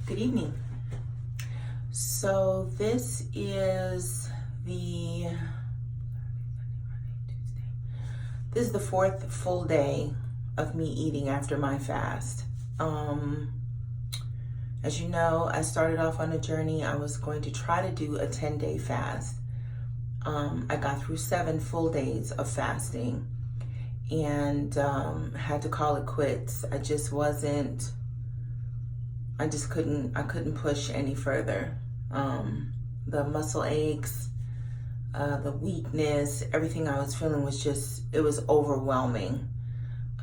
Good evening. So this is the fourth full day of me eating after my fast. As you know, I started off on a journey. I was going to try to do a 10-day fast. I got through 7 full days of fasting and had to call it quits. I couldn't push any further. The muscle aches, the weakness, everything I was feeling it was overwhelming.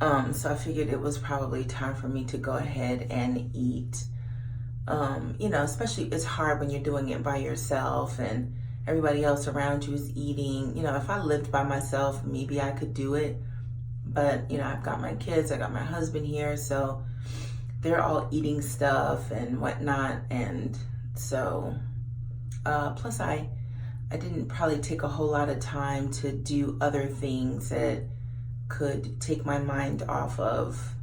So I figured it was probably time for me to go ahead and eat. Especially it's hard when you're doing it by yourself and everybody else around you is eating. If I lived by myself, maybe I could do it. But, I've got my kids, I got my husband here, so they're all eating stuff and whatnot, and so plus I didn't probably take a whole lot of time to do other things that could take my mind off of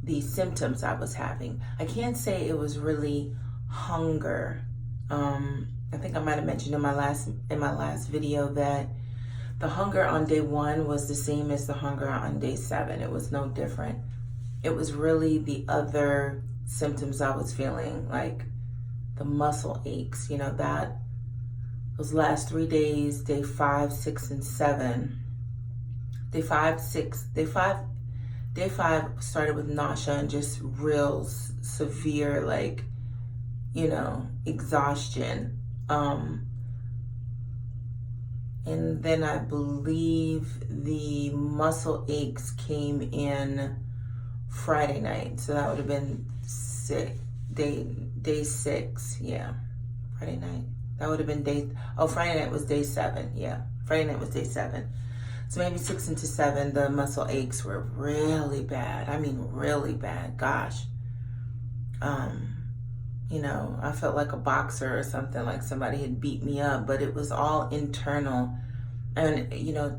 the symptoms I was having. I can't say it was really hunger. I think I might have mentioned in my last video that the hunger on day 1 was the same as the hunger on day 7. It was no different. It was really the other symptoms I was feeling, like the muscle aches, that those last 3 days, day 5, 6, and 7. Day 5 started with nausea and just real severe, exhaustion. And then I believe the muscle aches came in Friday night, so that would have been day 6. Yeah, Friday night, that would have been Friday night was day 7. Yeah, Friday night was day 7. So maybe 6 into 7, the muscle aches were really bad. I mean, really bad. Gosh. I felt like a boxer or something, like somebody had beat me up, but it was all internal. And,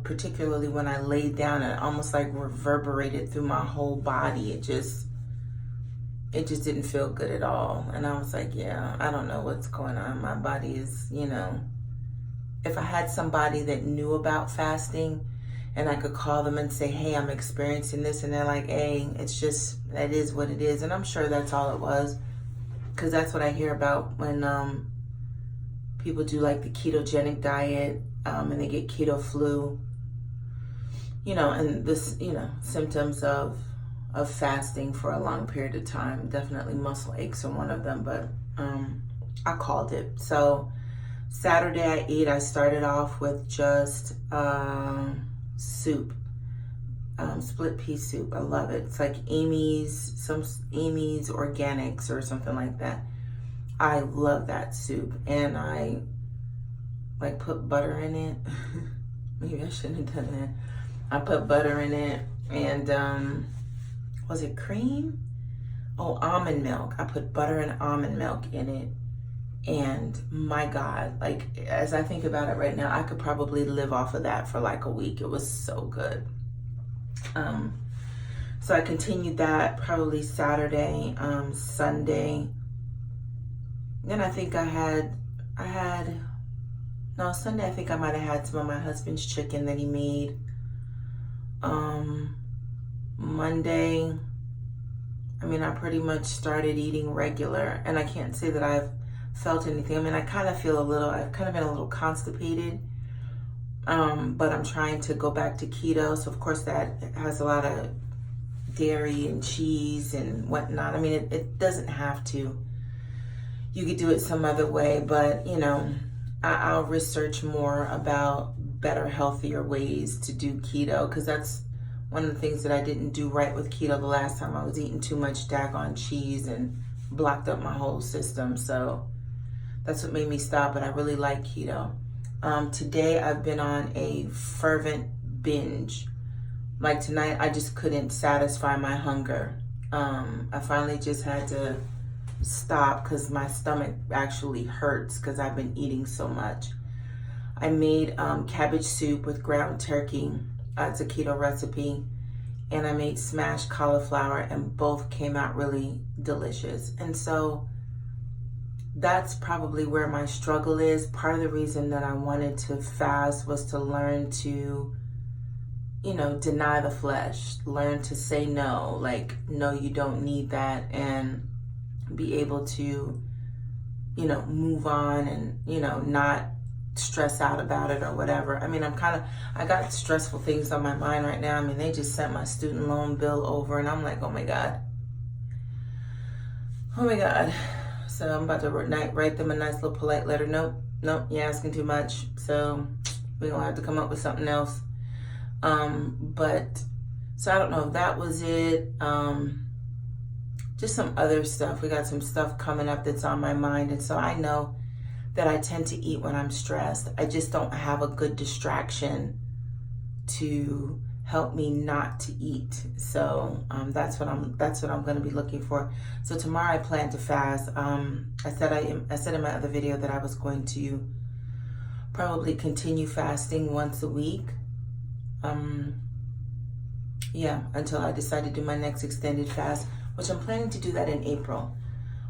particularly when I laid down, it almost like reverberated through my whole body. It just didn't feel good at all. And I was like, yeah, I don't know what's going on. My body is, if I had somebody that knew about fasting and I could call them and say, hey, I'm experiencing this. And they're like, hey, that is what it is. And I'm sure that's all it was. Because that's what I hear about when people do like the ketogenic diet and they get keto flu, and this, symptoms of fasting for a long period of time. Definitely muscle aches are one of them, but I called it. So Saturday I started off with just soup, split pea soup. I love it. It's like Amy's Organics or something like that. I love that soup, and I put butter in it. Maybe I shouldn't have done that. I put butter in it, and was it cream? Oh, almond milk. I put butter and almond milk in it, and my God, as I think about it right now, I could probably live off of that for a week. It was so good. So I continued that probably Saturday, Sunday. Then I think Sunday I think I might have had some of my husband's chicken that he made. Monday, I pretty much started eating regular, and I can't say that I've felt anything. I've kind of been a little constipated. But I'm trying to go back to keto, so of course that has a lot of dairy and cheese and whatnot. It doesn't have to. You could do it some other way, but I'll research more about better, healthier ways to do keto, because that's one of the things that I didn't do right with keto the last time. I was eating too much daggone cheese and blocked up my whole system, so that's what made me stop, but I really like keto. Today I've been on a fervent binge. Like tonight, I just couldn't satisfy my hunger. I finally just had to stop because my stomach actually hurts because I've been eating so much. I made cabbage soup with ground turkey. It's a keto recipe. And I made smashed cauliflower, and both came out really delicious. And so that's probably where my struggle is. Part of the reason that I wanted to fast was to learn to, deny the flesh, learn to say no, like, no, you don't need that, and be able to, move on and, not stress out about it or whatever. I mean, I got stressful things on my mind right now. I mean, they just sent my student loan bill over and I'm like, oh my God. So I'm about to write them a nice little polite letter. Nope, you're asking too much. So we're gonna have to come up with something else. So I don't know if that was it. Just some other stuff. We got some stuff coming up that's on my mind. And so I know that I tend to eat when I'm stressed. I just don't have a good distraction to help me not to eat. So that's what I'm going to be looking for. So tomorrow I plan to fast. I said in my other video that I was going to probably continue fasting once a week. Until I decide to do my next extended fast, which I'm planning to do that in April.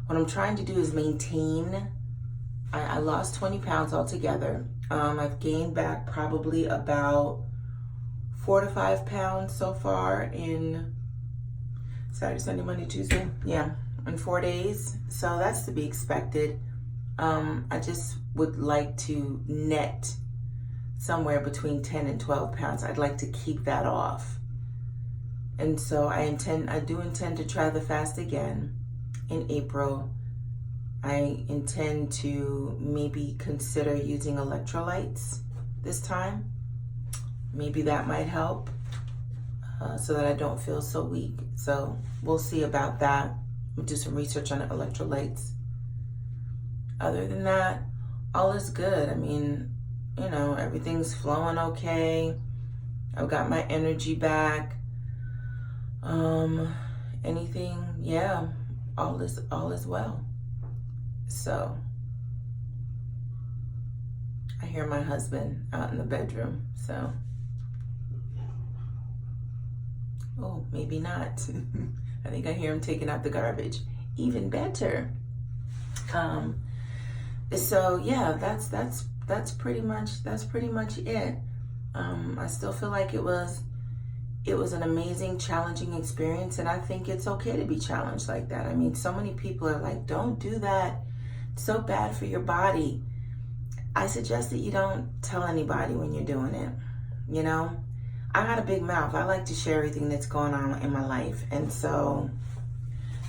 What I'm trying to do is maintain. I lost 20 pounds altogether. I've gained back probably about 4 to 5 pounds so far in Saturday, Sunday, Monday, Tuesday. Yeah, in 4 days. So that's to be expected. I just would like to net somewhere between 10 and 12 pounds. I'd like to keep that off. And so I do intend to try the fast again in April. I intend to maybe consider using electrolytes this time. Maybe that might help so that I don't feel so weak. So we'll see about that. We'll do some research on electrolytes. Other than that, all is good. I mean, everything's flowing okay. I've got my energy back. All is well. So I hear my husband out in the bedroom, so maybe not. I think I hear him taking out the garbage. Even better. So yeah, that's pretty much it. I still feel like it was an amazing, challenging experience, and I think it's okay to be challenged like that. I mean, so many people are like, don't do that. It's so bad for your body. I suggest that you don't tell anybody when you're doing it. I got a big mouth. I like to share everything that's going on in my life. And so,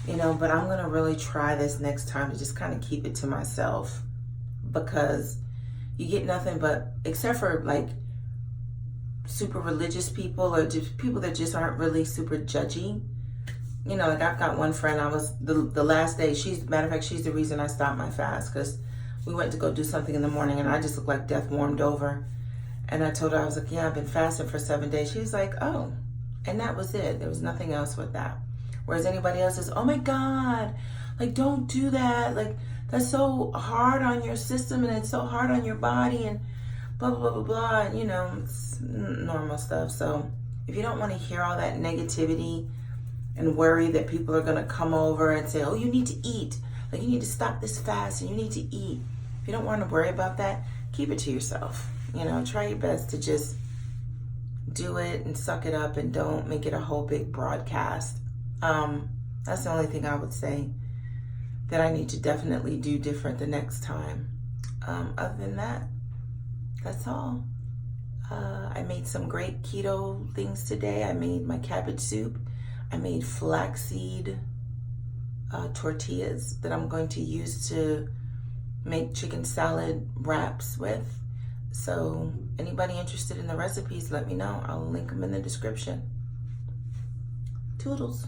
but I'm going to really try this next time to just kind of keep it to myself, because you get nothing but, except for like super religious people or just people that just aren't really super judgy. Like I've got one friend, the last day, matter of fact, she's the reason I stopped my fast, because we went to go do something in the morning and I just looked like death warmed over. And I told her, I was like, yeah, I've been fasting for 7 days. She was like, oh, and that was it. There was nothing else with that. Whereas anybody else is, oh my God, like, don't do that. Like, that's so hard on your system and it's so hard on your body and blah, blah, blah, blah, blah. And, it's normal stuff. So if you don't want to hear all that negativity and worry that people are going to come over and say, oh, you need to eat. Like, you need to stop this fast and you need to eat. If you don't want to worry about that, keep it to yourself. Try your best to just do it and suck it up and don't make it a whole big broadcast. That's the only thing I would say that I need to definitely do different the next time. Other than that, that's all. I made some great keto things today. I made my cabbage soup. I made flaxseed tortillas that I'm going to use to make chicken salad wraps with. So anybody interested in the recipes, let me know. I'll link them in the description. Toodles.